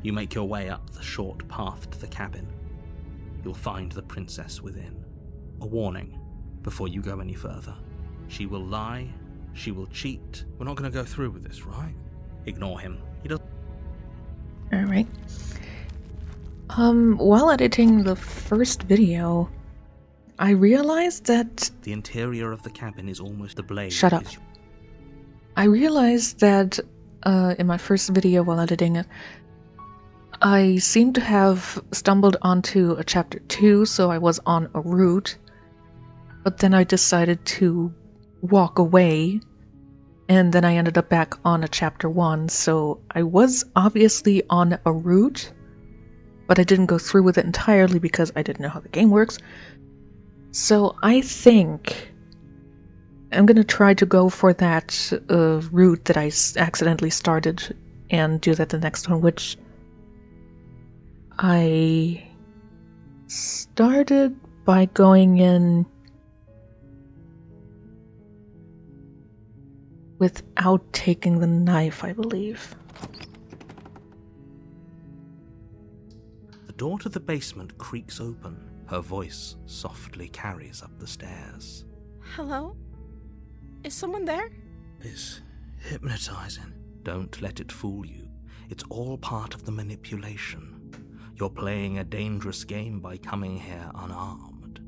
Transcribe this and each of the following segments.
You make your way up the short path to the cabin. You'll find the princess within. A warning before you go any further. She will lie, she will cheat. We're not going to go through with this, right? Ignore him. He doesn't. Alright. While editing the first video, I realized that... The interior of the cabin is almost the blade. Shut up. I realized that in my first video while editing it, I seem to have stumbled onto a chapter 2, so I was on a route, but then I decided to walk away, and then I ended up back on a chapter 1, so I was obviously on a route, but I didn't go through with it entirely because I didn't know how the game works. So I think I'm gonna try to go for that route that I accidentally started and do that the next one, which I started by going in without taking the knife, I believe. The door to the basement creaks open. Her voice softly carries up the stairs. Hello? Is someone there? It's hypnotizing. Don't let it fool you. It's all part of the manipulation. You're playing a dangerous game by coming here unarmed.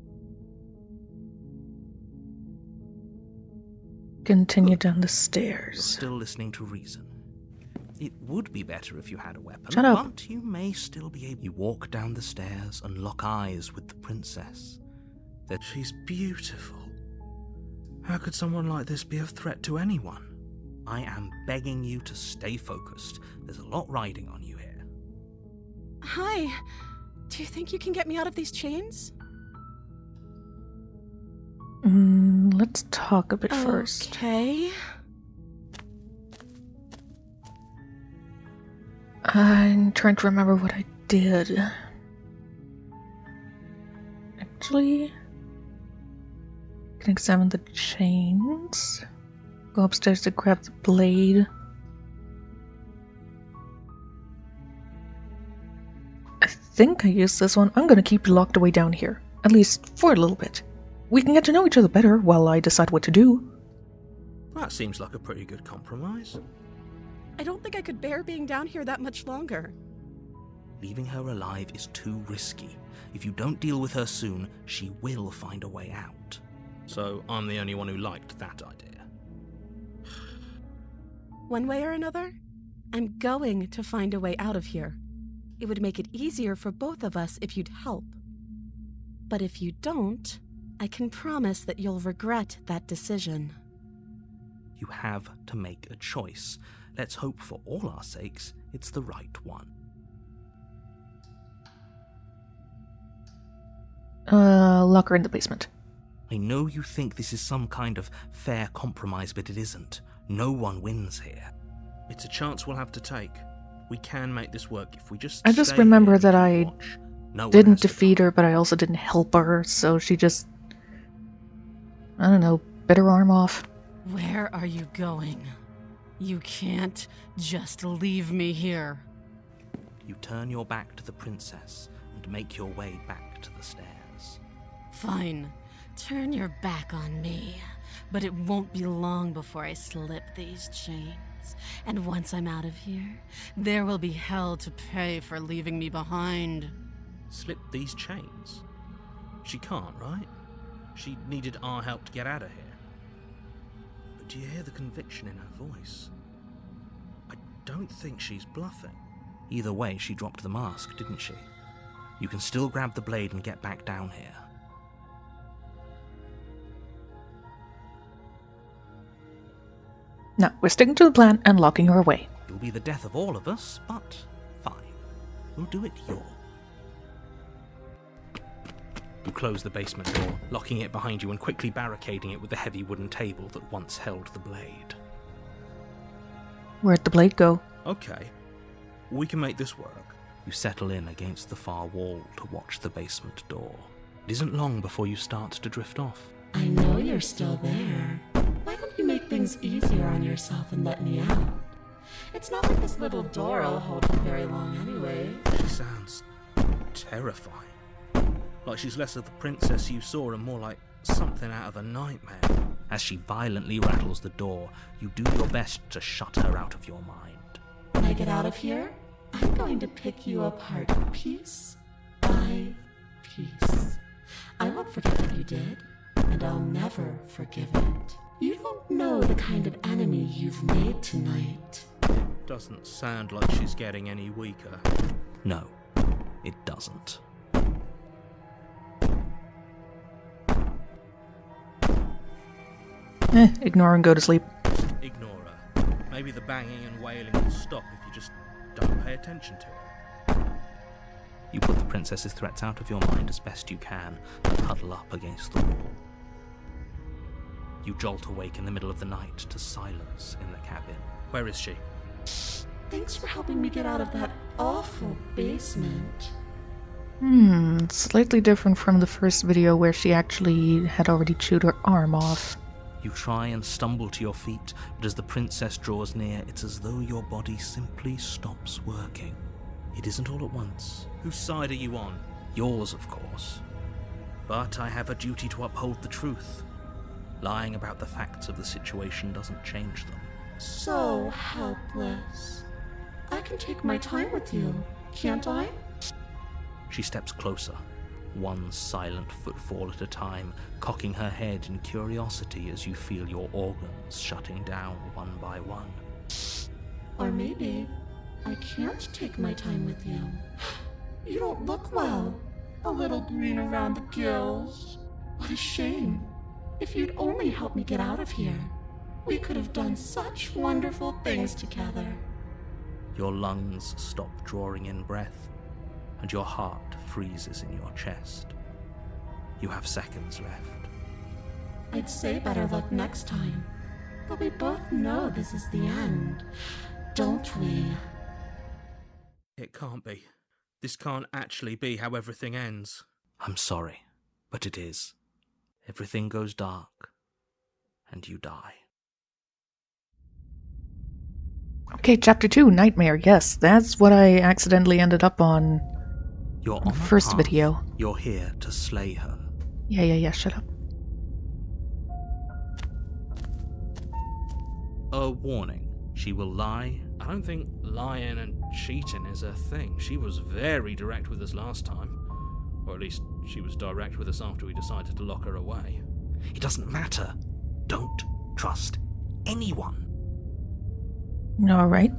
Continue down the You're stairs. still listening to reason. It would be better if you had a weapon, Shut up. but you may still be able. You walk down the stairs and lock eyes with the princess. That she's beautiful. How could someone like this be a threat to anyone? I am begging you to stay focused. There's a lot riding on you here. Hi. Do you think you can get me out of these chains? Let's talk a bit first. Okay. I'm trying to remember what I did. Actually, I can examine the chains. Go upstairs to grab the blade. I think I used this one. I'm gonna keep you locked away down here. At least for a little bit. We can get to know each other better while I decide what to do. That seems like a pretty good compromise. I don't think I could bear being down here that much longer. Leaving her alive is too risky. If you don't deal with her soon, she will find a way out. So I'm the only one who liked that idea. One way or another, I'm going to find a way out of here. It would make it easier for both of us if you'd help. But if you don't, I can promise that you'll regret that decision. You have to make a choice. Let's hope for all our sakes it's the right one. Locker in the basement. I know you think this is some kind of fair compromise, but it isn't. No one wins here. It's a chance we'll have to take. We can make this work if we just I just stay remember here that and I watch. No one didn't has to defeat die. her, but I also didn't help her, so she just... I don't know, bit her arm off. Where are you going? You can't just leave me here. You turn your back to the princess and make your way back to the stairs. Fine. Turn your back on me. But it won't be long before I slip these chains. And once I'm out of here, there will be hell to pay for leaving me behind. Slip these chains? She can't, right? She needed our help to get out of here. But do you hear the conviction in her voice? I don't think she's bluffing. Either way, she dropped the mask, didn't she? You can still grab the blade and get back down here. No, we're sticking to the plan and locking her away. It'll be the death of all of us, but fine. We'll do it your. You close the basement door, locking it behind you and quickly barricading it with the heavy wooden table that once held the blade. Where'd the blade go? Okay, we can make this work. You settle in against the far wall to watch the basement door. It isn't long before you start to drift off. I know you're still there. Why don't you make things easier on yourself and let me out? It's not like this little door will hold you very long anyway. She sounds terrifying. Like she's less of the princess you saw and more like something out of a nightmare. As she violently rattles the door, you do your best to shut her out of your mind. When I get out of here, I'm going to pick you apart piece by piece. I won't forget what you did, and I'll never forgive it. You don't know the kind of enemy you've made tonight. Doesn't sound like she's getting any weaker. No, it doesn't. Ignore and go to sleep. Ignore her. Maybe the banging and wailing will stop if you just don't pay attention to her. You put the princess's threats out of your mind as best you can and huddle up against the wall. You jolt awake in the middle of the night to silence in the cabin. Where is she? Thanks for helping me get out of that awful basement. Slightly different from the first video where she actually had already chewed her arm off. You try and stumble to your feet, but as the princess draws near, it's as though your body simply stops working. It isn't all at once. Whose side are you on? Yours, of course. But I have a duty to uphold the truth. Lying about the facts of the situation doesn't change them. So helpless. I can take my time with you, can't I? She steps closer, one silent footfall at a time, cocking her head in curiosity as you feel your organs shutting down one by one. Or maybe I can't take my time with you. You don't look well. A little green around the gills. What a shame. If you'd only helped me get out of here, we could have done such wonderful things together. Your lungs stop drawing in breath, and your heart freezes in your chest. You have seconds left. I'd say better luck next time, but we both know this is the end, don't we? It can't be. This can't actually be how everything ends. I'm sorry, but it is. Everything goes dark, and you die. Okay, chapter 2, Nightmare. Yes, that's what I accidentally ended up on You're in the on a first path. video. You're here to slay her. Yeah, shut up. A warning. She will lie. I don't think lying and cheating is a thing. She was very direct with us last time. Or at least she was direct with us after we decided to lock her away. It doesn't matter. Don't trust anyone. Alright.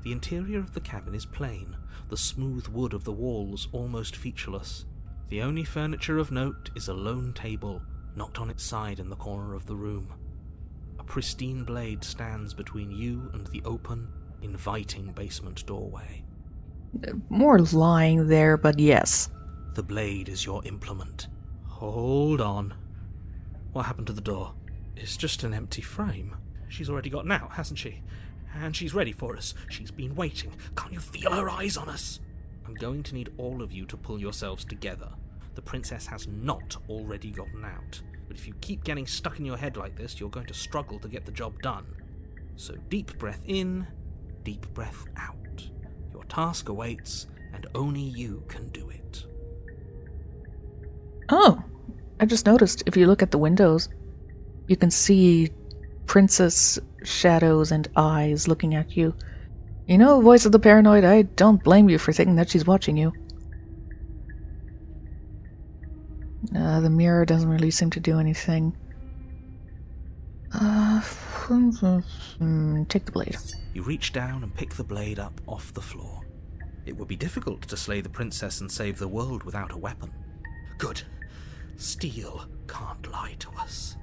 The interior of the cabin is plain, the smooth wood of the walls almost featureless. The only furniture of note is a lone table, knocked on its side in the corner of the room. A pristine blade stands between you and the open, inviting basement doorway. More lying there, but yes. The blade is your implement. Hold on. What happened to the door? It's just an empty frame. She's already gotten out, hasn't she? And she's ready for us. She's been waiting. Can't you feel her eyes on us? I'm going to need all of you to pull yourselves together. The princess has not already gotten out. But if you keep getting stuck in your head like this, you're going to struggle to get the job done. So deep breath in, deep breath out. Your task awaits, and only you can do it. Oh, I just noticed if you look at the windows, you can see princess shadows and eyes looking at you. You know, voice of the paranoid, I don't blame you for thinking that she's watching you. The mirror doesn't really seem to do anything. Take the blade. You reach down and pick the blade up off the floor. It would be difficult to slay the princess and save the world without a weapon. Good. Steel can't lie to us.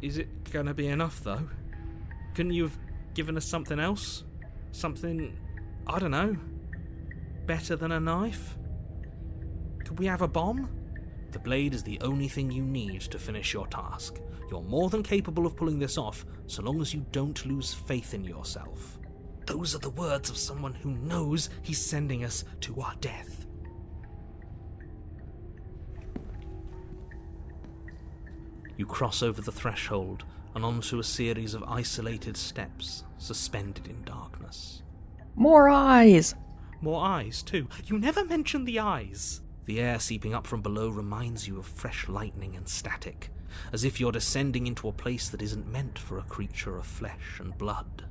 Is it gonna be enough, though? Couldn't you have given us something else? Something, I don't know, better than a knife? Could we have a bomb? The blade is the only thing you need to finish your task. You're more than capable of pulling this off, so long as you don't lose faith in yourself. Those are the words of someone who knows he's sending us to our death. You cross over the threshold and onto a series of isolated steps, suspended in darkness. More eyes! More eyes, too. You never mention the eyes. The air seeping up from below reminds you of fresh lightning and static, as if you're descending into a place that isn't meant for a creature of flesh and blood.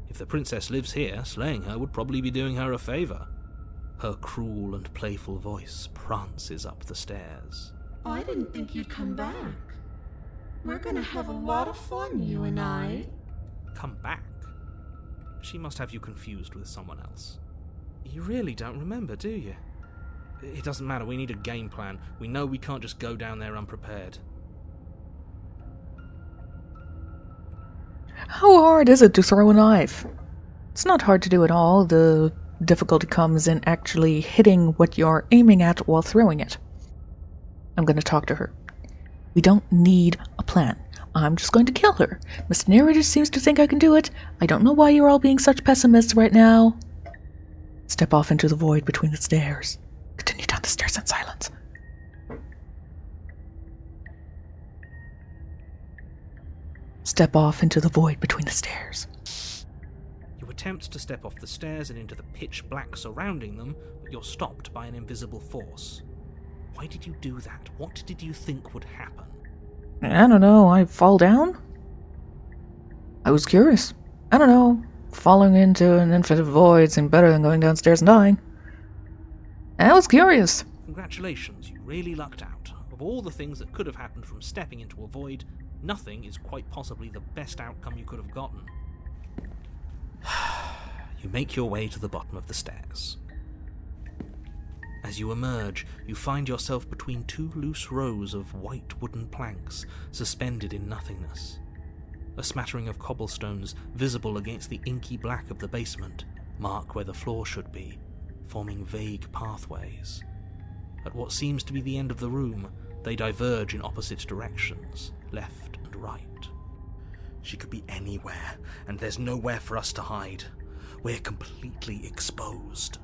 If the princess lives here, slaying her would probably be doing her a favour. Her cruel and playful voice prances up the stairs. I didn't think you'd come back. We're gonna have a lot of fun, you and I. Come back? She must have you confused with someone else. You really don't remember, do you? It doesn't matter, we need a game plan. We know we can't just go down there unprepared. How hard is it to throw a knife? It's not hard to do at all. The difficulty comes in actually hitting what you're aiming at while throwing it. I'm going to talk to her. We don't need a plan. I'm just going to kill her. Mr. Narrator seems to think I can do it. I don't know why you're all being such pessimists right now. Step off into the void between the stairs. Continue down the stairs in silence. Step off into the void between the stairs. You attempt to step off the stairs and into the pitch black surrounding them, but you're stopped by an invisible force. Why did you do that? What did you think would happen? I don't know, I fall down? I was curious. I don't know, falling into an infinite void seemed better than going downstairs and dying. I was curious. Congratulations, you really lucked out. Of all the things that could have happened from stepping into a void, nothing is quite possibly the best outcome you could have gotten. You make your way to the bottom of the stairs. As you emerge, you find yourself between two loose rows of white wooden planks suspended in nothingness. A smattering of cobblestones, visible against the inky black of the basement, mark where the floor should be, forming vague pathways. At what seems to be the end of the room, they diverge in opposite directions, left and right. She could be anywhere, and there's nowhere for us to hide. We're completely exposed.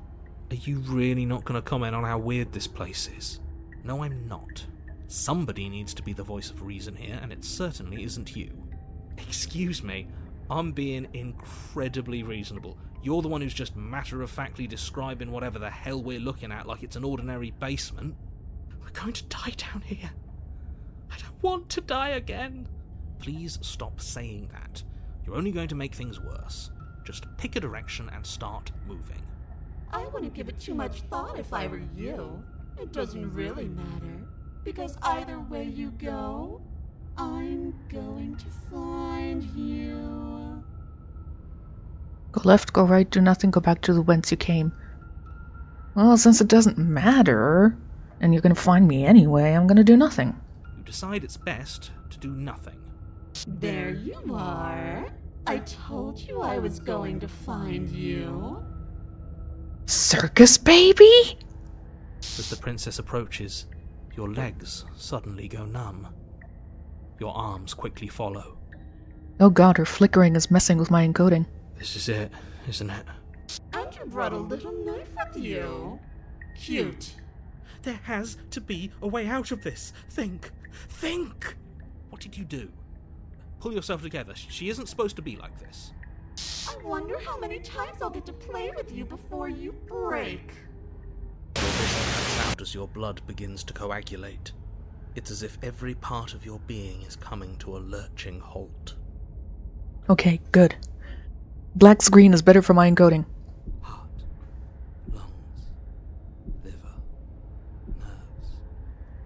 Are you really not going to comment on how weird this place is? No, I'm not. Somebody needs to be the voice of reason here, and it certainly isn't you. Excuse me, I'm being incredibly reasonable. You're the one who's just matter-of-factly describing whatever the hell we're looking at like it's an ordinary basement. We're going to die down here. I don't want to die again. Please stop saying that. You're only going to make things worse. Just pick a direction and start moving. I wouldn't give it too much thought if I were you. It doesn't really matter, because either way you go, I'm going to find you. Go left, go right, do nothing, go back to the whence you came. Well, since it doesn't matter, and you're gonna find me anyway, I'm gonna do nothing. You decide it's best to do nothing. There you are. I told you I was going to find you. Circus baby? As the princess approaches, your legs suddenly go numb. Your arms quickly follow. Oh god, her flickering is messing with my encoding. This is it, isn't it? And you brought a little knife with you. Cute. There has to be a way out of this. Think! Think! What did you do? Pull yourself together. She isn't supposed to be like this. I wonder how many times I'll get to play with you before you break. Your vision cuts out as your blood begins to coagulate. It's as if every part of your being is coming to a lurching halt. Okay, good. Black screen is better for my encoding. Heart, lungs, liver, nerves,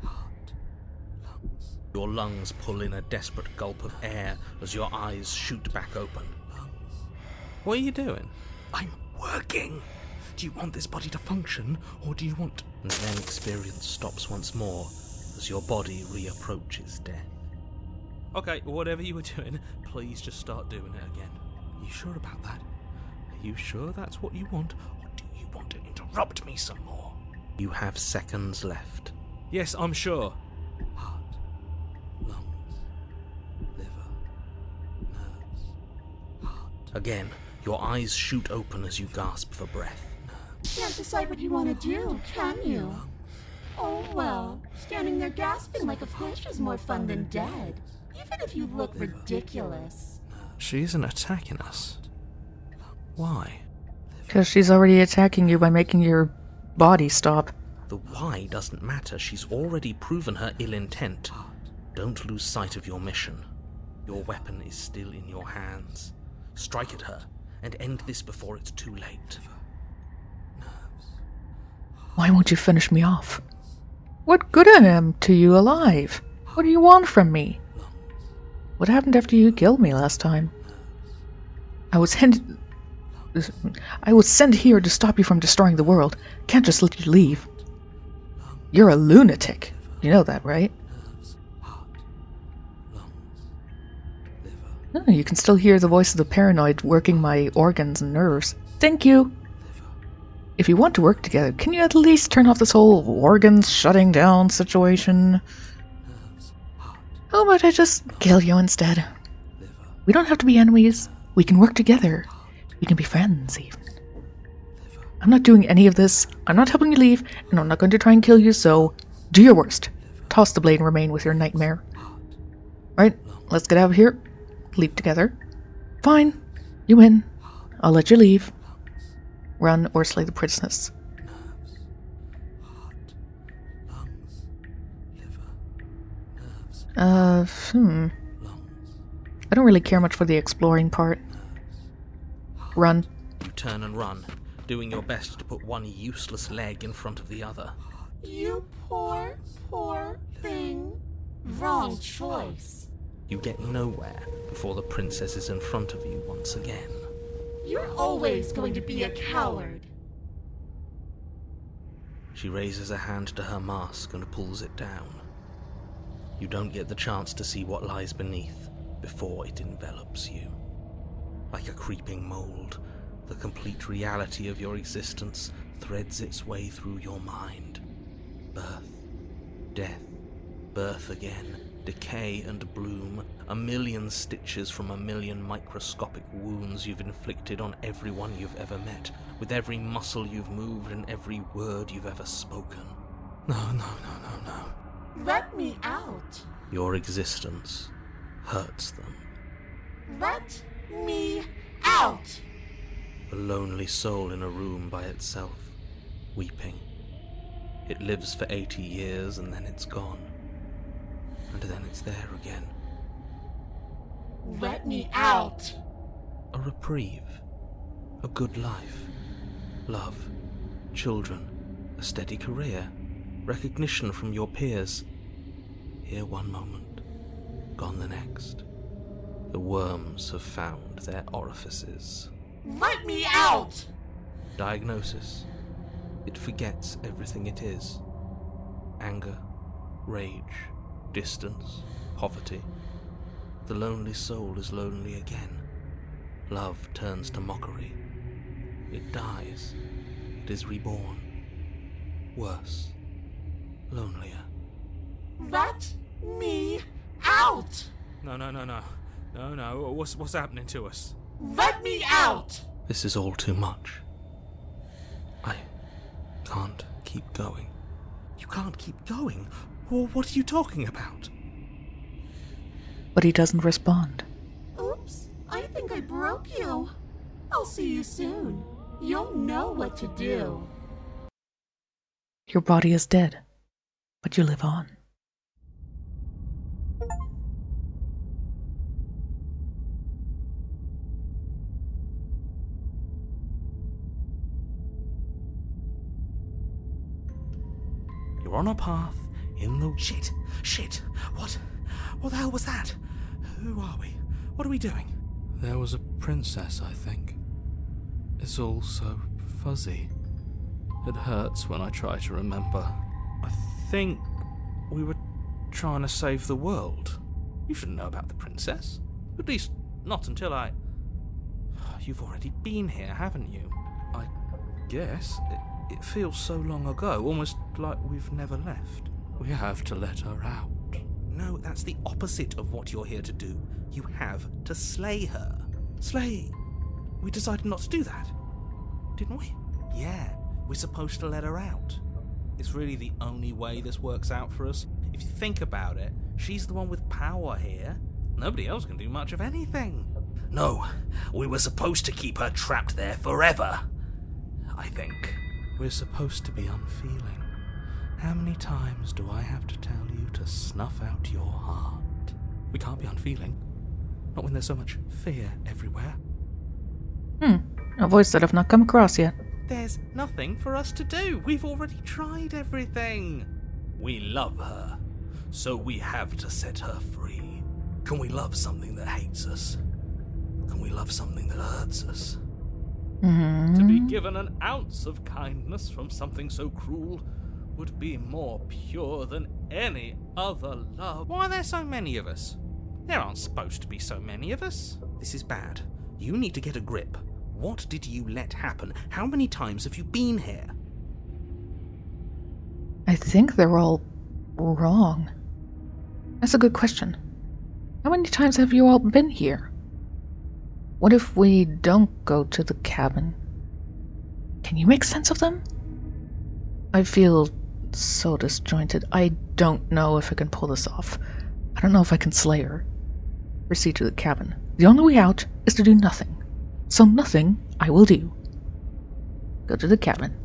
heart, lungs. Your lungs pull in a desperate gulp of air as your eyes shoot back open. What are you doing? I'm working! Do you want this body to function, or do you want... And then experience stops once more, as your body reapproaches death. Okay, whatever you were doing, please just start doing it again. Are you sure about that? Are you sure that's what you want, or do you want to interrupt me some more? You have seconds left. Yes, I'm sure. Heart, lungs, liver, nerves, heart. Again, your eyes shoot open as you gasp for breath. Can't decide what you want to do, can you? Oh well, Standing there gasping like a fish is more fun than dead, even if you look ridiculous. She isn't attacking us. Why? Because she's already attacking you by making your body stop. The why doesn't matter. She's already proven her ill intent. Don't lose sight of your mission. Your weapon is still in your hands. Strike at her and end this before it's too late. Why won't you finish me off? What good I am to you alive? What do you want from me? What happened after you killed me last time? I was sent here to stop you from destroying the world. Can't just let you leave. You're a lunatic. You know that, right? No, you can still hear the voice of the paranoid working my organs and nerves. Thank you. If you want to work together, can you at least turn off this whole organs shutting down situation? How about I just kill you instead? We don't have to be enemies. We can work together. We can be friends, even. I'm not doing any of this. I'm not helping you leave, and I'm not going to try and kill you, so do your worst. Toss the blade and remain with your nightmare. Alright, let's get out of here. Leave together. Fine. You win. I'll let you leave. Run or slay the princess. I don't really care much for the exploring part. Run. You turn and run, doing your best to put one useless leg in front of the other. You poor, poor thing. Wrong choice. You get nowhere before the princess is in front of you once again. You're always going to be a coward. She raises a hand to her mask and pulls it down. You don't get the chance to see what lies beneath before it envelops you. Like a creeping mold, the complete reality of your existence threads its way through your mind. Birth, death, birth again, decay and bloom, a million stitches from a million microscopic wounds you've inflicted on everyone you've ever met, with every muscle you've moved and every word you've ever spoken. No. Let me out. Your existence hurts them. Let me out. A lonely soul in a room by itself, weeping. It lives for 80 years and then it's gone. And then it's there again. Let me out. A reprieve. A good life. Love. Children. A steady career. Recognition from your peers. Here one moment. Gone the next. The worms have found their orifices. Let me out. Diagnosis. It forgets everything it is. Anger. Rage. Distance, poverty. The lonely soul is lonely again. Love turns to mockery. It dies. It is reborn. Worse. Lonelier. Let me out. No. What's happening to us? Let me out. This is all too much. I can't keep going. You can't keep going? What are you talking about? But he doesn't respond. Oops, I think I broke you. I'll see you soon. You'll know what to do. Your body is dead, but you live on. You're on a path in the... Shit! What the hell was that? Who are we? What are we doing? There was a princess, I think. It's all so fuzzy. It hurts when I try to remember. I think we were trying to save the world. You shouldn't know about the princess. At least, not until I... You've already been here, haven't you? I guess. It feels so long ago, almost like we've never left. We have to let her out. No, that's the opposite of what you're here to do. You have to slay her. Slay? We decided not to do that, didn't we? Yeah, we're supposed to let her out. It's really the only way this works out for us. If you think about it, she's the one with power here. Nobody else can do much of anything. No, we were supposed to keep her trapped there forever. I think. We're supposed to be unfeeling. How many times do I have to tell you to snuff out your heart? We can't be unfeeling. Not when there's so much fear everywhere. A voice that I've not come across yet. There's nothing for us to do. We've already tried everything. We love her, so we have to set her free. Can we love something that hates us? Can we love something that hurts us? To be given an ounce of kindness from something so cruel would be more pure than any other love. Why are there so many of us? There aren't supposed to be so many of us. This is bad. You need to get a grip. What did you let happen? How many times have you been here? I think they're all wrong. That's a good question. How many times have you all been here? What if we don't go to the cabin? Can you make sense of them? I feel so disjointed. I don't know if I can pull this off. I don't know if I can slay her. Proceed to the cabin. The only way out is to do nothing. So nothing I will do. Go to the cabin.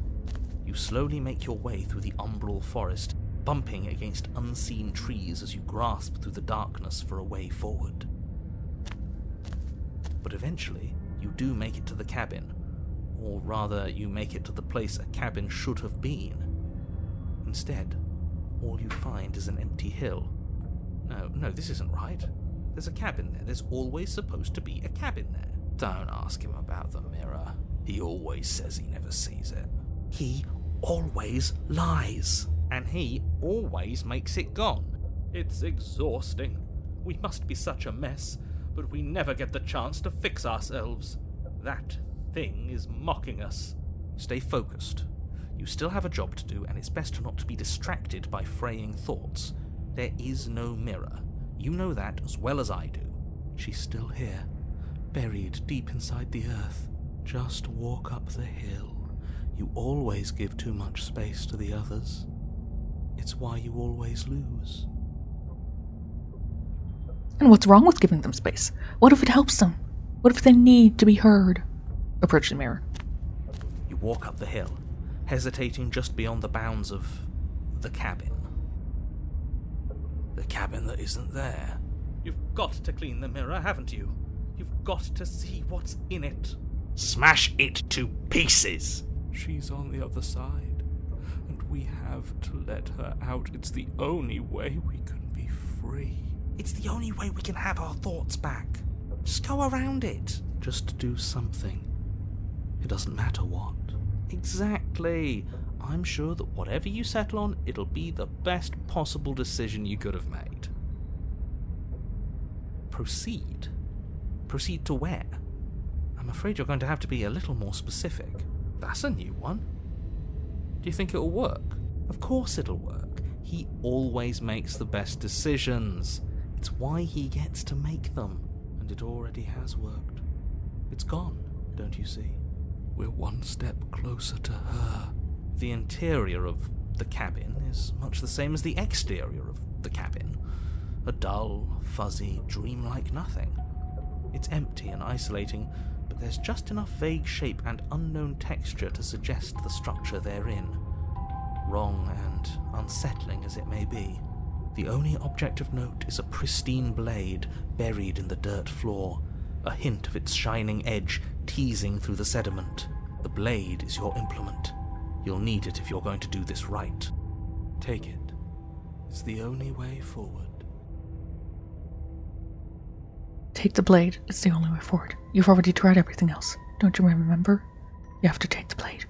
You slowly make your way through the umbral forest, bumping against unseen trees as you grasp through the darkness for a way forward. But eventually, you do make it to the cabin. Or rather, you make it to the place a cabin should have been. Instead, all you find is an empty hill. No, this isn't right. There's a cabin there. There's always supposed to be a cabin there. Don't ask him about the mirror. He always says he never sees it. He always lies. And he always makes it gone. It's exhausting. We must be such a mess, but we never get the chance to fix ourselves. That thing is mocking us. Stay focused. You still have a job to do, and it's best not to be distracted by fraying thoughts. There is no mirror. You know that as well as I do. She's still here, buried deep inside the earth. Just walk up the hill. You always give too much space to the others. It's why you always lose. And what's wrong with giving them space? What if it helps them? What if they need to be heard? Approach the mirror. You walk up the hill, hesitating just beyond the bounds of the cabin. The cabin that isn't there. You've got to clean the mirror, haven't you? You've got to see what's in it. Smash it to pieces! She's on the other side, and we have to let her out. It's the only way we can be free. It's the only way we can have our thoughts back. Just go around it. Just do something. It doesn't matter what. Exactly. I'm sure that whatever you settle on, it'll be the best possible decision you could have made. Proceed. Proceed to where? I'm afraid you're going to have to be a little more specific. That's a new one. Do you think it'll work? Of course it'll work. He always makes the best decisions. It's why he gets to make them. And it already has worked. It's gone, don't you see? We're one step closer to her. The interior of the cabin is much the same as the exterior of the cabin. A dull, fuzzy, dreamlike nothing. It's empty and isolating, but there's just enough vague shape and unknown texture to suggest the structure therein. Wrong and unsettling as it may be. The only object of note is a pristine blade buried in the dirt floor, a hint of its shining edge teasing through the sediment. The blade is your implement. You'll need it if you're going to do this right. Take it. It's the only way forward. Take the blade. It's the only way forward. You've already tried everything else. Don't you remember? You have to take the blade.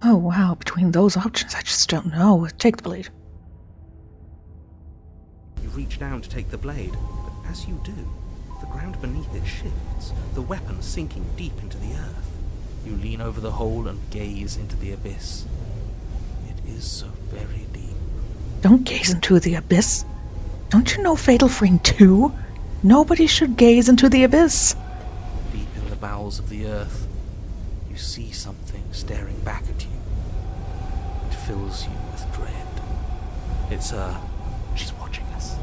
Oh wow, between those options, I just don't know. Take the blade. You reach down to take the blade, but as you do, the ground beneath it shifts, the weapon sinking deep into the earth. You lean over the hole and gaze into the abyss. It is so very deep. Don't gaze into the abyss. Don't you know Fatal Frame 2? Nobody should gaze into the abyss. Deep in the bowels of the earth, you see something staring back at you. It fills you with dread. It's she's watching us.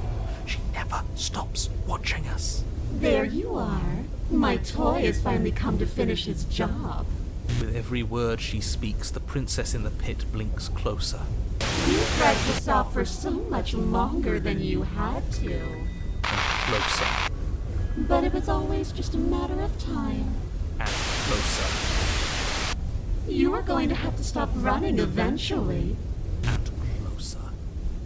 She never stops watching us. There you are. My toy has finally come to finish its job. With every word she speaks, the princess in the pit blinks closer. You dragged this out for so much longer than you had to. And closer. But it was always just a matter of time. And closer. You are going to have to stop running eventually. And closer.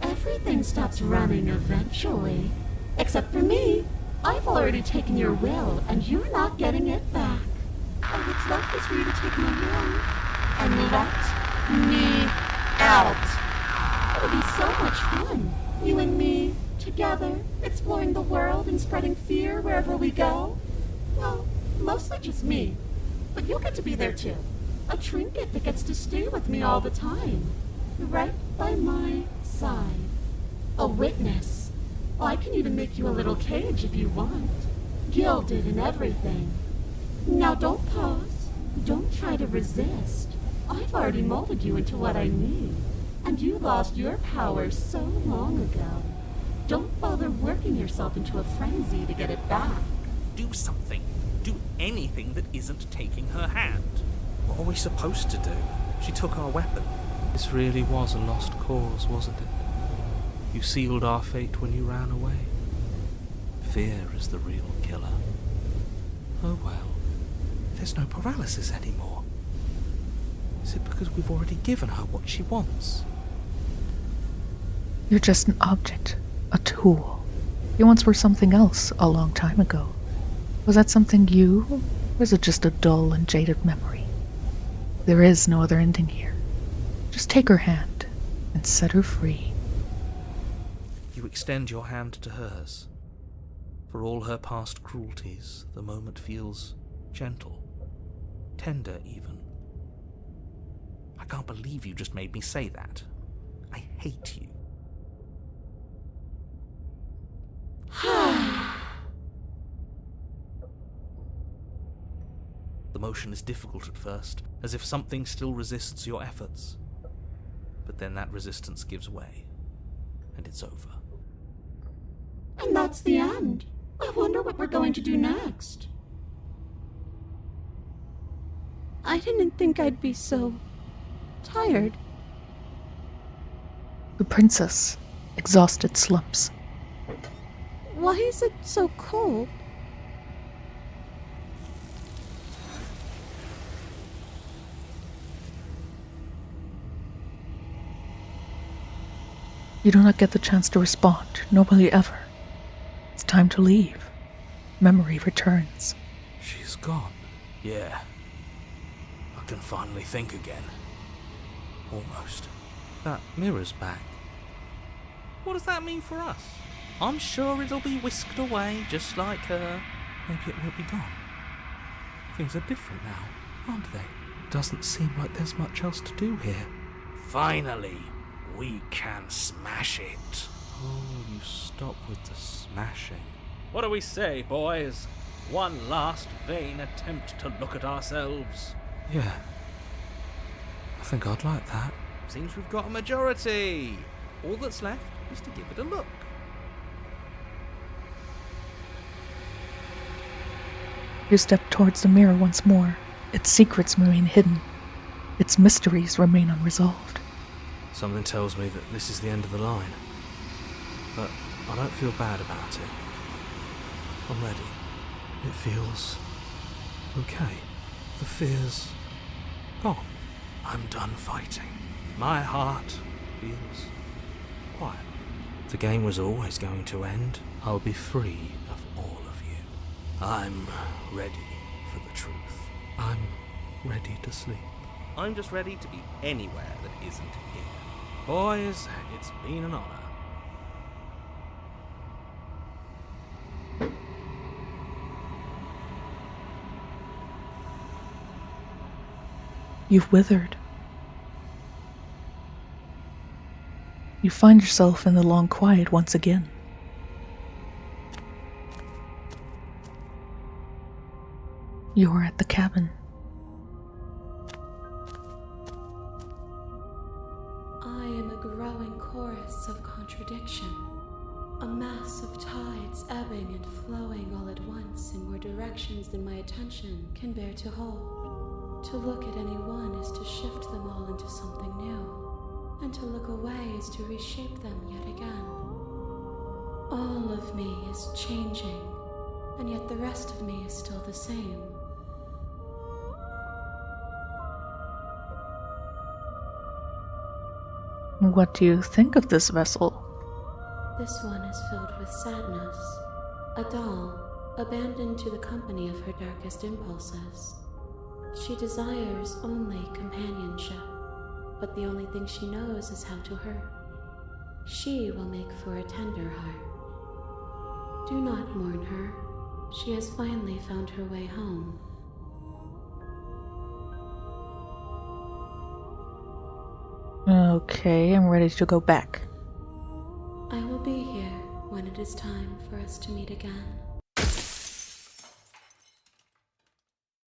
Everything stops running eventually. Except for me. I've already taken your will, and you're not getting it back. All that's left is for you to take my will and let me out. It'll be so much fun. You and me, together, exploring the world and spreading fear wherever we go. Well, mostly just me. But you'll get to be there too. A trinket that gets to stay with me all the time. Right by my side. A witness. I can even make you a little cage if you want. Gilded and everything. Now don't pause. Don't try to resist. I've already molded you into what I need. And you lost your power so long ago. Don't bother working yourself into a frenzy to get it back. Do something. Do anything that isn't taking her hand. What are we supposed to do? She took our weapon. This really was a lost cause, wasn't it? You sealed our fate when you ran away. Fear is the real killer. Oh well. There's no paralysis anymore. Is it because we've already given her what she wants? You're just an object, a tool. You once were something else a long time ago. Was that something you, or is it just a dull and jaded memory? There is no other ending here. Just take her hand and set her free. You extend your hand to hers. For all her past cruelties, the moment feels gentle, tender even. I can't believe you just made me say that. I hate you. The motion is difficult at first, as if something still resists your efforts. But then that resistance gives way, and it's over. And that's the end. I wonder what we're going to do next. I didn't think I'd be so tired. The princess, exhausted, slumps. Why is it so cold? You do not get the chance to respond, nobody ever. It's time to leave. Memory returns. She's gone. Yeah. I can finally think again. Almost. That mirror's back. What does that mean for us? I'm sure it'll be whisked away, just like her. Maybe it won't be gone. Things are different now, aren't they? Doesn't seem like there's much else to do here. Finally, we can smash it. Oh, you stop with the smashing. What do we say, boys? One last vain attempt to look at ourselves. Yeah. I think I'd like that. Seems we've got a majority. All that's left is to give it a look. You step towards the mirror once more. Its secrets remain hidden. Its mysteries remain unresolved. Something tells me that this is the end of the line. But I don't feel bad about it. I'm ready. It feels okay. The fear's gone. I'm done fighting. My heart feels quiet. The game was always going to end. I'll be free of all of you. I'm ready for the truth. I'm ready to sleep. I'm just ready to be anywhere that isn't here. Boys, it's been an honor. You've withered. You find yourself in the long quiet once again. You're at the cabin. growing chorus of contradiction. A mass of tides ebbing and flowing all at once in more directions than my attention can bear to hold. To look at any one is to shift them all into something new, and to look away is to reshape them yet again. All of me is changing, and yet the rest of me is still the same. What do you think of this vessel? This one is filled with sadness. A doll, abandoned to the company of her darkest impulses. She desires only companionship, but the only thing she knows is how to hurt. She will make for a tender heart. Do not mourn her. She has finally found her way home. Okay, I'm ready to go back. I will be here when it is time for us to meet again.